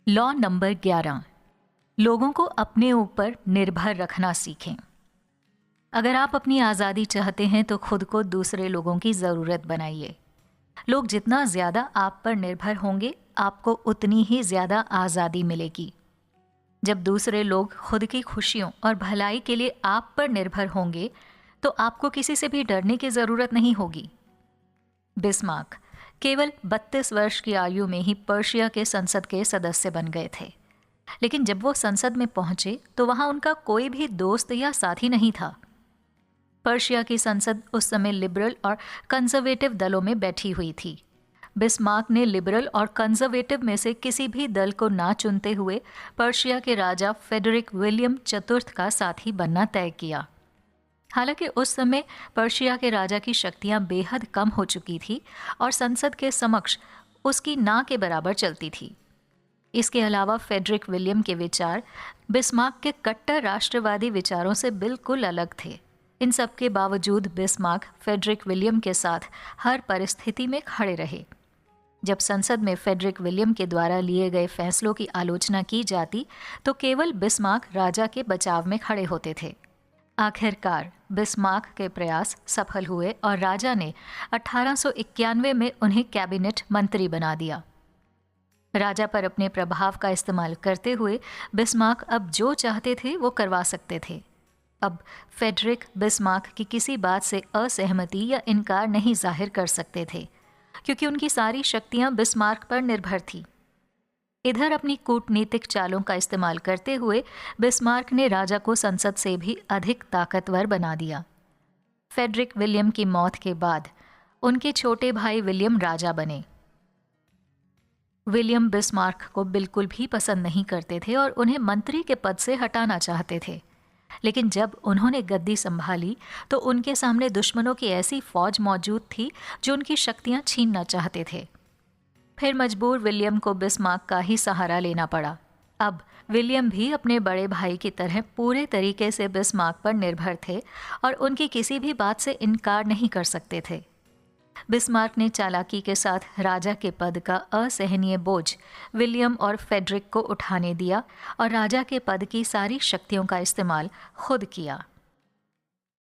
Law number 11, लोगों को अपने ऊपर निर्भर रखना सीखें। अगर आप अपनी आज़ादी चाहते हैं तो खुद को दूसरे लोगों की ज़रूरत बनाइए। लोग जितना ज़्यादा आप पर निर्भर होंगे, आपको उतनी ही ज़्यादा आज़ादी मिलेगी। जब दूसरे लोग खुद की खुशियों और भलाई के लिए आप पर निर्भर होंगे, तो आपको किसी से भी डरने की ज़रूरत नहीं होगी। बिस्मार्क केवल 32 वर्ष की आयु में ही पर्शिया के संसद के सदस्य बन गए थे, लेकिन जब वो संसद में पहुंचे तो वहां उनका कोई भी दोस्त या साथी नहीं था। पर्शिया की संसद उस समय लिबरल और कंजर्वेटिव दलों में बैठी हुई थी। बिस्मार्क ने लिबरल और कंजर्वेटिव में से किसी भी दल को ना चुनते हुए पर्शिया के राजा फेडरिक विलियम चतुर्थ का साथी बनना तय किया। हालांकि उस समय पर्शिया के राजा की शक्तियां बेहद कम हो चुकी थी और संसद के समक्ष उसकी ना के बराबर चलती थी। इसके अलावा फेडरिक विलियम के विचार बिस्मार्क के कट्टर राष्ट्रवादी विचारों से बिल्कुल अलग थे। इन सब के बावजूद बिस्मार्क फेडरिक विलियम के साथ हर परिस्थिति में खड़े रहे। जब संसद में फेडरिक विलियम के द्वारा लिए गए फैसलों की आलोचना की जाती तो केवल बिस्मार्क राजा के बचाव में खड़े होते थे। आखिरकार बिस्मार्क के प्रयास सफल हुए और राजा ने 1891 में उन्हें कैबिनेट मंत्री बना दिया। राजा पर अपने प्रभाव का इस्तेमाल करते हुए बिस्मार्क अब जो चाहते थे वो करवा सकते थे। अब फेडरिक बिस्मार्क की किसी बात से असहमति या इनकार नहीं जाहिर कर सकते थे, क्योंकि उनकी सारी शक्तियां बिस्मार्क पर निर्भर थी। इधर अपनी कूटनीतिक चालों का इस्तेमाल करते हुए बिस्मार्क ने राजा को संसद से भी अधिक ताकतवर बना दिया। फेडरिक विलियम की मौत के बाद उनके छोटे भाई विलियम राजा बने। विलियम बिस्मार्क को बिल्कुल भी पसंद नहीं करते थे और उन्हें मंत्री के पद से हटाना चाहते थे, लेकिन जब उन्होंने गद्दी संभाली तो उनके सामने दुश्मनों की ऐसी फौज मौजूद थी जो उनकी शक्तियां छीनना चाहते थे। फिर मजबूर विलियम को बिस्मार्क का ही सहारा लेना पड़ा। अब विलियम भी अपने बड़े भाई की तरह पूरे तरीके से बिस्मार्क पर निर्भर थे और उनकी किसी भी बात से इनकार नहीं कर सकते थे। बिस्मार्क ने चालाकी के साथ राजा के पद का असहनीय बोझ विलियम और फेडरिक को उठाने दिया और राजा के पद की सारी शक्तियों का इस्तेमाल खुद किया।